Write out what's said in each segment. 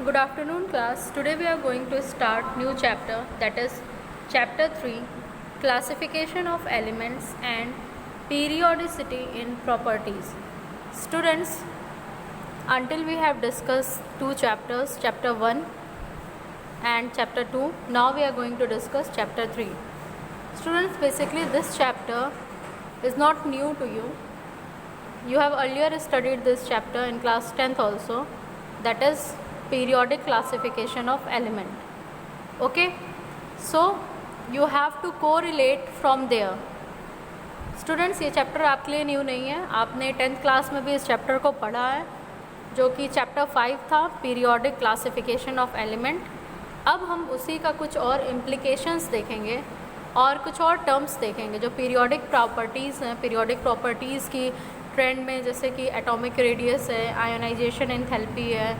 Good afternoon class. Today we are going to start new chapter, that is chapter 3, classification of elements and periodicity in properties. Students, until we have discussed two chapters, chapter 1 and chapter 2, now we are going to discuss chapter 3. Students, basically this chapter is not new to you. You have earlier studied this chapter in class 10th also, that is periodic classification of element. Okay, so you have to correlate from there. Students, ये chapter आपके लिए new नहीं है, आपने 10th class में भी इस chapter को पढ़ा है, जो कि चैप्टर 5 था, पीरियोडिक क्लासिफिकेशन ऑफ एलिमेंट. अब हम उसी का कुछ और इम्प्लीकेशंस देखेंगे और कुछ और टर्म्स देखेंगे जो पीरियोडिक प्रॉपर्टीज़ हैं. पीरियोडिक प्रॉपर्टीज़ की ट्रेंड में जैसे कि एटॉमिक रेडियस है, आयोनाइजेशन एंथैल्पी है,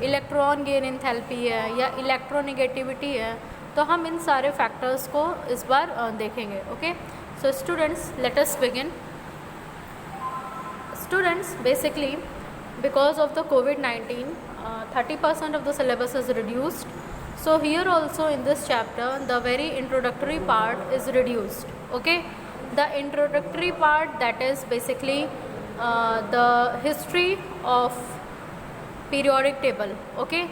इलेक्ट्रॉन गेन एंथैल्पी है या इलेक्ट्रोनेगेटिविटी है, तो हम इन सारे फैक्टर्स को इस बार देखेंगे. Okay, so students, let us begin. Students, basically because of the COVID-19, 30% of the syllabus is reduced. So here also in this chapter, the very introductory part is reduced. Okay, the introductory part, that is basically the history of periodic table. Okay,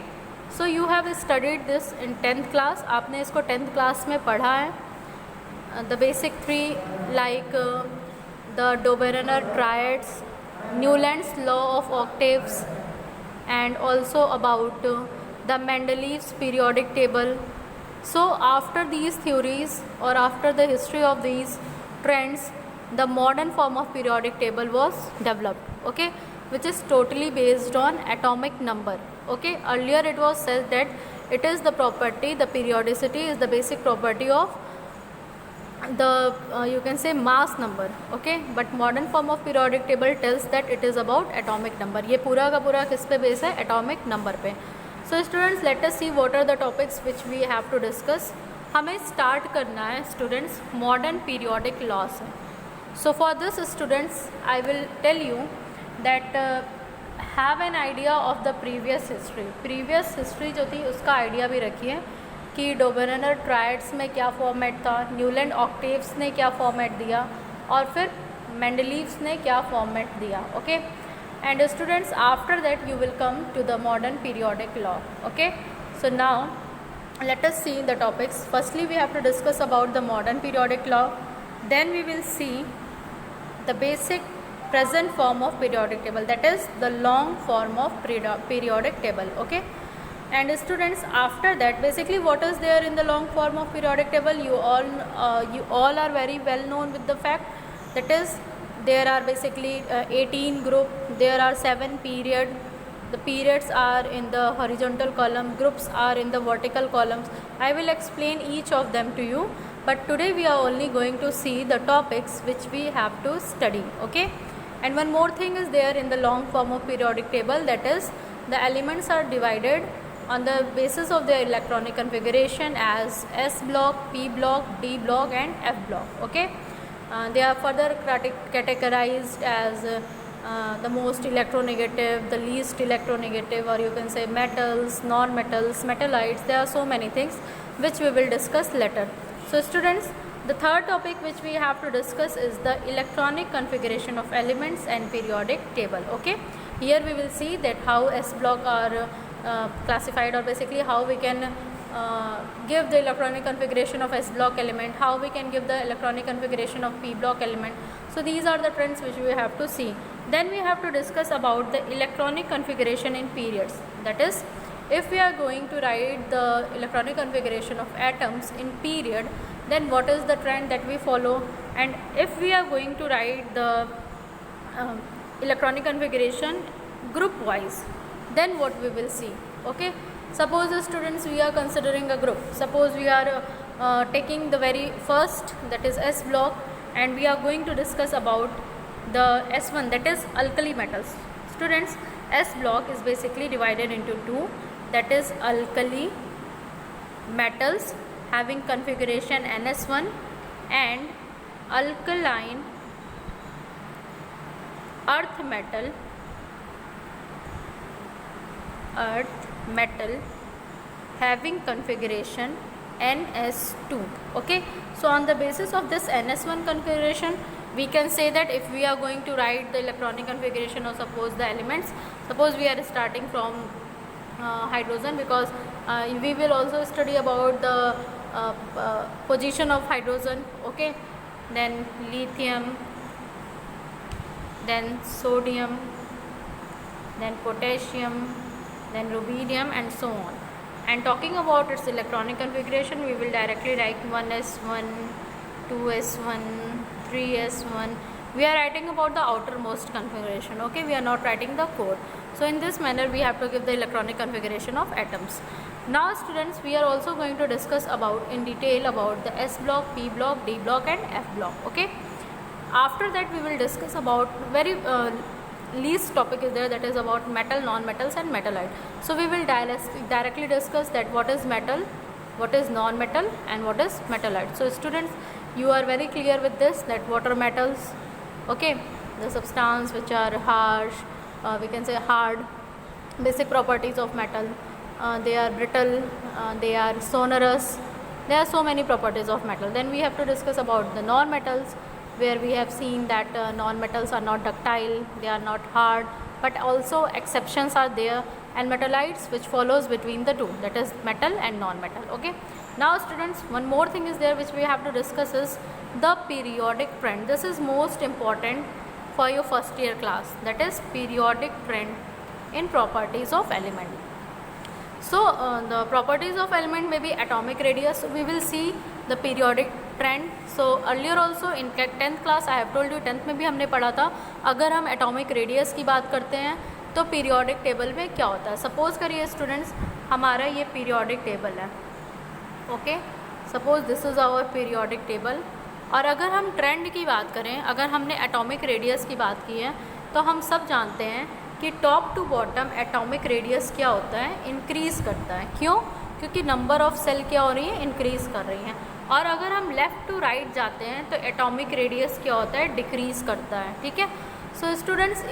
so you have studied this in 10th class. आपने इसको 10th class में पढ़ा है. The basic three like the Doberener triads, Newland's law of octaves, and also about the Mendeleev's periodic table. So after these theories or after the history of these trends, the modern form of periodic table was developed. Okay, which is totally based on atomic number. Okay, earlier it was said that it is the property, the periodicity is the basic property of the you can say mass number. Okay, but modern form of periodic table tells that it is about atomic number. ये पूरा का पूरा किस पे base है? atomic number पे. So students, let us see what are the topics which we have to discuss. हमें start करना है students modern periodic laws है. So for this students, I will tell you that have an idea of the previous history. Previous history जो थी उसका idea भी रखिए कि डोबेरेनर ट्रायड्स में क्या फॉर्मेट था, न्यूलैंड ऑक्टेव्स ने क्या फॉर्मेट दिया और फिर मेंडलीव्स ने क्या फॉर्मेट दिया. Okay, and students after that you will come to the modern periodic law. Okay, so now let us see the topics. Firstly, we have to discuss about the modern periodic law. Then we will see the basic present form of periodic table, that is the long form of periodic table. Okay, and students after that, basically what is there in the long form of periodic table, you all are very well known with the fact that is there are basically 18 group, there are 7 period. The periods are in the horizontal column, groups are in the vertical columns. I will explain each of them to you, but today we are only going to see the topics which we have to study. Okay, and one more thing is there in the long form of periodic table, that is the elements are divided on the basis of their electronic configuration as S block, P block, D block and F block. Okay, they are further categorized as the most electronegative, the least electronegative, or you can say metals, non-metals, metallites. There are so many things which we will discuss later. So students, the third topic which we have to discuss is the electronic configuration of elements and periodic table. Okay, here we will see that how S block are classified, or basically how we can give the electronic configuration of S block element, how we can give the electronic configuration of P block element. So these are the trends which we have to see. Then we have to discuss about the electronic configuration in periods, that is if we are going to write the electronic configuration of atoms in period, then what is the trend that we follow, and if we are going to write the electronic configuration group wise, then what we will see. Okay, suppose students we are considering a group, suppose we are taking the very first, that is S block, and we are going to discuss about the S1, that is alkali metals. Students, S block is basically divided into two, that is alkali metals having configuration NS1 and alkaline earth metal earth metal having configuration ns2. Okay, so on the basis of this ns1 configuration, we can say that if we are going to write the electronic configuration of suppose the elements, suppose we are starting from hydrogen, because we will also study about the position of hydrogen. Okay, then lithium, then sodium, then potassium, then rubidium, and so on. And talking about its electronic configuration, we will directly write 1s1, 2s1, 3s1. We are writing about the outermost configuration. Okay, we are not writing the code. So in this manner we have to give the electronic configuration of atoms. Now students, we are also going to discuss about in detail about the s block, p block, d block, and f block. Okay, after that we will discuss about very least topic is there, that is about metal, non-metals, and metallite. So we will directly discuss that what is metal, what is non-metal, and what is metallite. So students, you are very clear with this, that what are metals? Okay, the substance which are harsh, we can say hard, basic properties of metal, they are brittle, they are sonorous, there are so many properties of metal. Then we have to discuss about the non-metals, where we have seen that non-metals are not ductile, they are not hard, but also exceptions are there, and metallites which follows between the two, that is metal and non-metal. Okay, now students, one more thing is there which we have to discuss is the periodic trend. This is most important for your first year class, that is periodic trend in properties of element. So the properties of element may be atomic radius. So we will see the periodic trend. So earlier also in 10th class I have told you, 10th में भी हमने पढ़ा था, अगर हम atomic radius की बात करते हैं तो periodic table में क्या होता है. सपोज करिए स्टूडेंट्स, हमारा ये periodic table है. Okay, suppose this is our periodic table. और अगर हम ट्रेंड की बात करें, अगर हमने एटॉमिक रेडियस की बात की है, तो हम सब जानते हैं कि top to bottom atomic radius क्या होता है, इंक्रीज़ करता है. क्यों? क्योंकि नंबर ऑफ सेल क्या हो रही है, इंक्रीज़ कर रही हैं. और अगर हम लेफ़्ट टू राइट जाते हैं तो एटॉमिक रेडियस क्या होता है, डिक्रीज़ करता है. ठीक है. So students,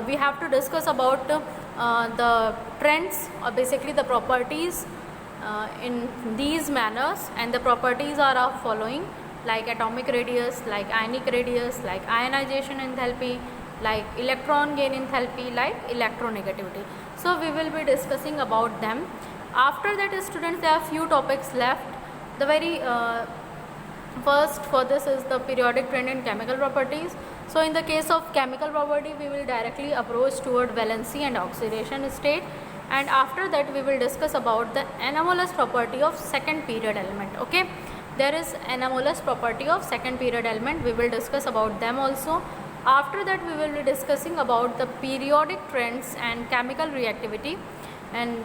we have to discuss about the trends और basically the properties in these manners, and the properties are of following, like atomic radius, like ionic radius, like ionization enthalpy, like electron gain enthalpy, like electronegativity. So we will be discussing about them. After that students, there are few topics left. The very first for this is the periodic trend in chemical properties. So in the case of chemical property, we will directly approach toward valency and oxidation state, and after that we will discuss about the anomalous property of second period element. Okay, there is anomalous property of second period element, we will discuss about them also. After that we will be discussing about the periodic trends and chemical reactivity, and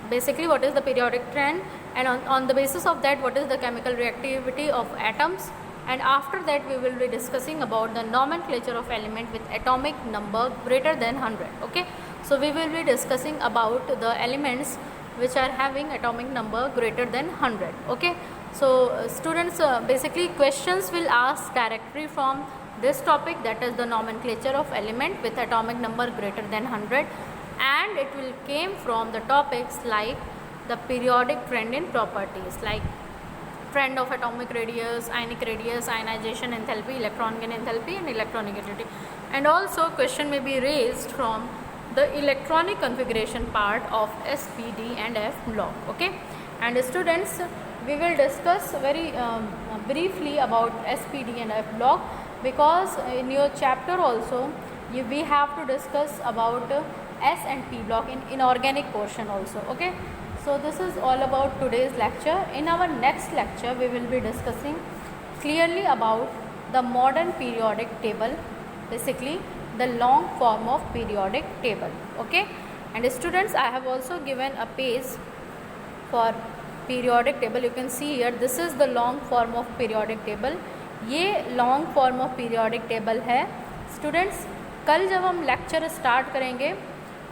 basically what is the periodic trend, and on the basis of that what is the chemical reactivity of atoms. And after that we will be discussing about the nomenclature of element with atomic number greater than 100. Okay, so we will be discussing about the elements which are having atomic number greater than 100. Okay, so students, basically questions will ask directly from this topic, that is the nomenclature of element with atomic number greater than 100, and it will came from the topics like the periodic trend in properties, like trend of atomic radius, ionic radius, ionization enthalpy, electron gain enthalpy, and electronegativity. And also question may be raised from the electronic configuration part of S, P, D and F block. Okay, and students, we will discuss very briefly about S, P, D and F block, because in your chapter also we have to discuss about S and P block in inorganic portion also. Okay, so this is all about today's lecture. In our next lecture we will be discussing clearly about the modern periodic table, basically the long form of periodic table. Okay, and students, I have also given a page for periodic table. You can see here, this is the long form of periodic table. ये long form of periodic table है. Students, कल जब हम lecture start करेंगे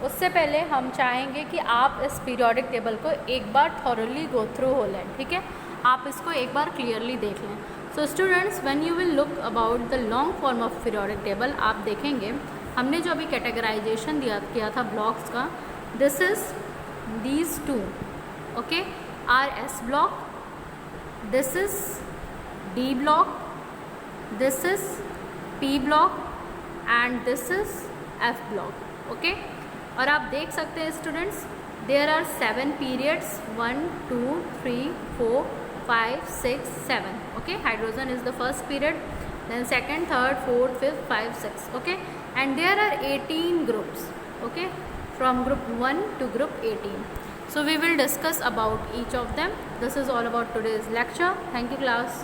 उससे पहले हम चाहेंगे कि आप इस periodic table को एक बार thoroughly go through हो लें. ठीक है, आप इसको एक बार clearly देख लें. So students, when you will look about the long form of periodic table, आप देखेंगे हमने जो अभी categorization किया था blocks का, this is these two, okay, are S block, this is D block, this is P block and this is F block, okay. और आप देख सकते हैं students, there are 7 periods, 1 2 3 4 5 6 7, okay. Hydrogen is the first period, then second, third, fourth, fifth, 5 6, okay. And there are 18 groups, okay, from group 1 to group 18. So we will discuss about each of them. This is all about today's lecture. Thank you class.